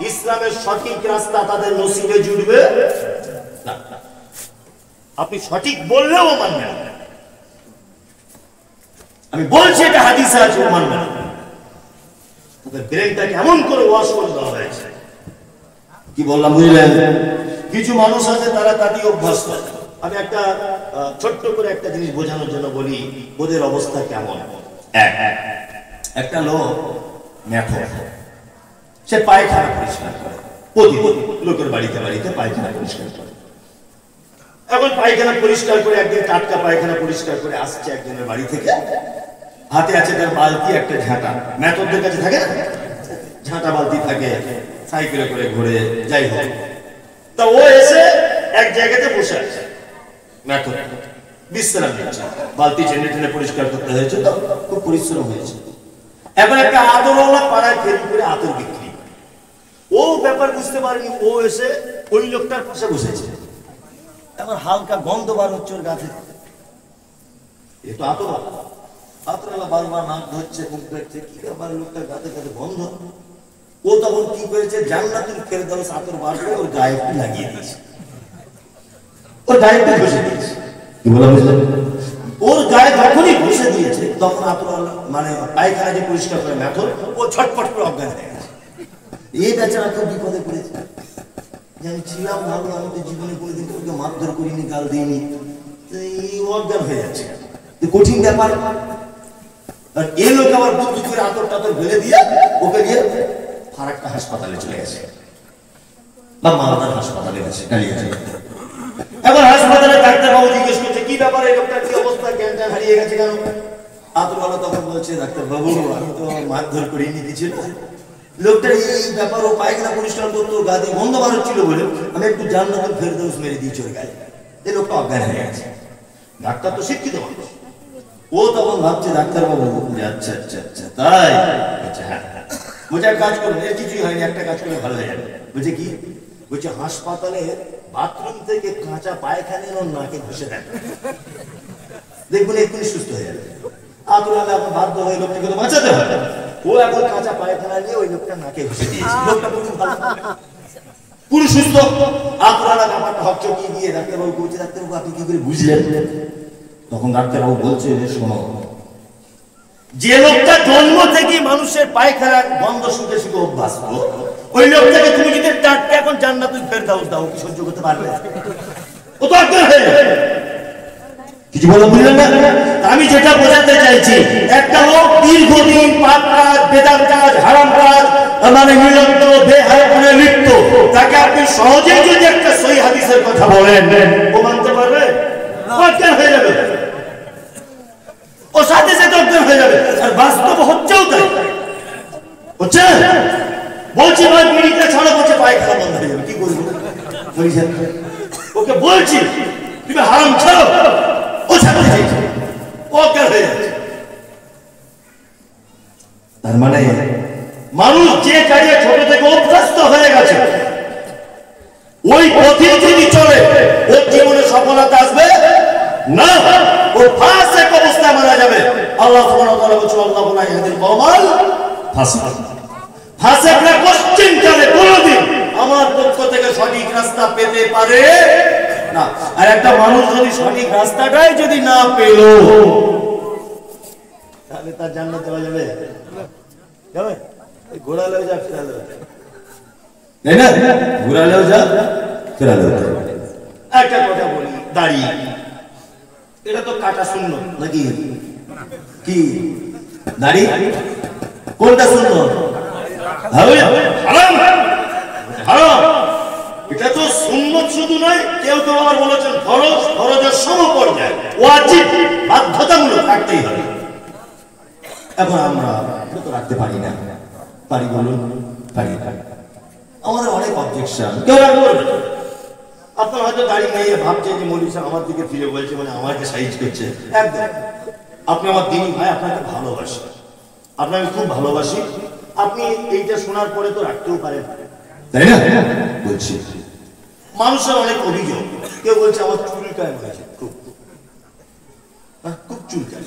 ইসলামের সঠিক রাস্তা তাদের নসিবে জুড়বে না। আপনি সঠিক বললেও মানবেন না। আমি বলছি এটা হাদিসে আছে, ও মানবে না। তাদের ব্রেনটাকে এমন করে ওয়াশ করে দেওয়া হয়েছে। কি বললাম বুঝলেন? কিছু মানুষ আছে তারা তাদের অভ্যস্ত। আমি একটা ছোট্ট করে একটা জিনিস বোঝানোর জন্য বলি ওদের অবস্থা কেমন। একটা লোক মেথর, সে পায়খানা পরিষ্কার করে প্রতিদিন, লোকের বাড়িতে বাড়িতে পায়খানা পরিষ্কার করে। এখন পায়খানা পরিষ্কার করে একদিন টাটকা পায়খানা পরিষ্কার করে আসছে একজনের বাড়ি থেকে, হাতে আছে তার বালতি একটা ঝাঁটা, মেথরদের কাছে থাকে না ঝাঁটা বালতি থাকে, সাইকেলে করে ঘুরে যাই হোক। তা ও এসে এক জায়গাতে বসে আছে, মেথর বিশ্রাম নিচ্ছে, বালতি টেনে টেনে পরিষ্কার করতে হয়েছে, তো খুব পরিশ্রম হয়েছে। এখন একটা আতরওয়ালা পাড়ায় ফেরি করে আতর বিক্রি, ও ব্যাপার বুঝতে পারেনি, ও এসে ওই লোকটার পাশে বসেছে। এখন হালকা গন্ধ বার হচ্ছে ওর গা থেকে, এ তো আতরওয়ালা, আতরওয়ালা বারবার নাক ধরছে, মুখ ধরছে, কি ব্যাপার লোকটার গাতে গাতে গন্ধ। ও তখন কি করেছে, জান্নাতুল ফেরদাউস আতর বার করে ওর গায়ে একটু লাগিয়ে দিয়েছে, ওর গায়ে একটু ঘষে দিয়েছে। কি বলা বুঝলেন? ওর গায়ে যখনই ঘষে দিয়েছে তখন আতরওয়ালা মানে পায়খানা যে পরিষ্কার করে মেথর, ও ছটফট করে অজ্ঞান হয়ে গেছে। এই বেচারা খুব বিপদে পড়েছে, যে আমি ছিলাম ভালো, আমি তো জীবনে কোনোদিন কাউকে মারধর করিনি, গাল দিইনি, এই অজ্ঞান হয়ে যাচ্ছে, কঠিন ব্যাপার। আর এই লোক আবার বুদ্ধি করে আতর টাতর ফেলে দিয়ে ওকে নিয়ে ফারাক্কা হাসপাতালে চলে গেছে বা মালদার হাসপাতালে গেছে, কালিয়াচক। এখন হাসপাতালে ডাক্তারবাবু জিজ্ঞেস করছে কি ব্যাপার, এই লোকটার কি অবস্থা, জ্ঞান হারিয়ে গেছে কেন? আতরওয়ালা তখন বলছে, ডাক্তারবাবু আমি তো মারধর করিনি, কিছু না, লোকটার এই ব্যাপার, ও পায়খানা পরিষ্কার করতো, গা দিয়ে গন্ধ বার হচ্ছিল বলে আমি একটু জান্নাতুল ফেরদাউস মেরে দিয়েছি ওর গায়ে, এই লোকটা অজ্ঞান হয়ে গেছে। ডাক্তার তো শিক্ষিত মানুষ, ও তখন ভাবছে ডাক্তারবাবু আচ্ছা আচ্ছা আচ্ছা তাই, আচ্ছা হ্যাঁ বলছে এক কাজ করুন, এর কিছুই হয়নি, একটা কাজ করলে ভালো হয়ে যাবে। বলছে কি? বলছে হাসপাতালে বাথরুম থেকে কাঁচা পায়খানা ওর নাকে ঘষে দেন, দেখবেন এক্ষুনি সুস্থ হয়ে যাবে। আতরওয়ালা এখন বাধ্য হয়ে লোকটাকে তো বাঁচাতে হবে, ও এখন কাঁচা পায়খানা নিয়ে ওই লোকটা নাকে ঘষে দিয়েছে, লোকটা পুরো সুস্থ। আতরওয়ালা ব্যাপারটা হকচকিয়ে গিয়ে ডাক্তারবাবু বলছে, ডাক্তারবাবু আপনি কি করে বুঝলেন? তখন ডাক্তারবাবু বলছে, শোনো, যে লোকটা জন্ম থেকে মানুষের পায়খানার গন্ধ শুকে শুকে অভ্যস্ত, ওই লোকটাকে তুমি যদি টাটকা এখন জান্নাতুল ফেরদাউস দাও, কি সহ্য করতে পারবে? ও তো অজ্ঞান হয়ে যাবে। কিছু বলা বুঝলেন না? আমি যেটা বোঝাতে চাইছি, একটা লোক দীর্ঘদিন পাপ কাজ, বেদাত কাজ, হারাম কাজ মানে নিরন্ত বেহায়াপনায় লিপ্ত, তাকে আপনি সহজেই যদি একটা সহিহ হাদিসের কথা বলেন, ও মানতে পারবে? অজ্ঞান হয়ে যাবে, ও সাথে সাথে অজ্ঞান হয়ে যাবে। আর বাস্তব হচ্ছেও তাই হচ্ছে। বলছি ভাই বিড়িটা ছাড়ো, বলছে পায়খানা বন্ধ হয়ে যাবে, কি করবো? ওকে বলছি তুমি হারাম ছাড়ো, ও ছাড়তে চাইছে, অজ্ঞান হয়ে যাচ্ছে। তার মানে মানুষ যে কাজে ছোট থেকে অভ্যস্ত হয়ে গেছে, ওই পথে যদি চলে ওর জীবনে সফলতা আসবে না, ও ফাসিক অবস্থায় মারা যাবে। আল্লাহ সুবহানাহু ওয়া তাআলা বলেন, আল্লাহু লা ইয়াহদিল কওমাল ফাসিক। ফাসিকরা কোশ্চেন করে কোনদিন আমার পক্ষ থেকে সঠিক রাস্তা পেতে পারে না। আর একটা মানুষ যদি সঠিক রাস্তাটাই যদি না পেল, তাহলে তার জান্নাত দেওয়া যাবে? যাবে? ঘোরালেও যা, ফেরালেও যা, তাই না? ঘোরালেও যা, ফেরালেও যা। একটা কথা বলি, দাড়ি এটা তো কাটা সুন্নত নাকি? কি দাড়ি কোনটা সুন্নত? হারাম, হারাম। এটা তো সুন্নত শুধু নয়, কেউ তো আবার বলেছেন ফরজ, ফরজের সমপর্যায়, ওয়াজিব, বাধ্যতামূলক রাখতেই হবে। এখন আমরা এটা তো রাখতে পারি না, পারি বলুন? পারি না। আমাদের অনেক অবজেকশন, কেউ রাখবো না। আপনার হয়তো দাড়ি নেই, ভাবছে যে মৌলভী সাহেব আমার দিকে ফিরে বলছে, মানে আমাকে সাইজ করছে। একদম, আপনি আমার দিনী ভাই, আপনাকে ভালোবাসি, আপনাকে খুব ভালোবাসি। আপনি এইটা শোনার পরে তো রাখতেও পারেন, তাই না? বলছি মানুষের অনেক অভিযোগ, কেউ বলছে আমার চুলকায় হয়েছে, খুব খুব চুলকায়,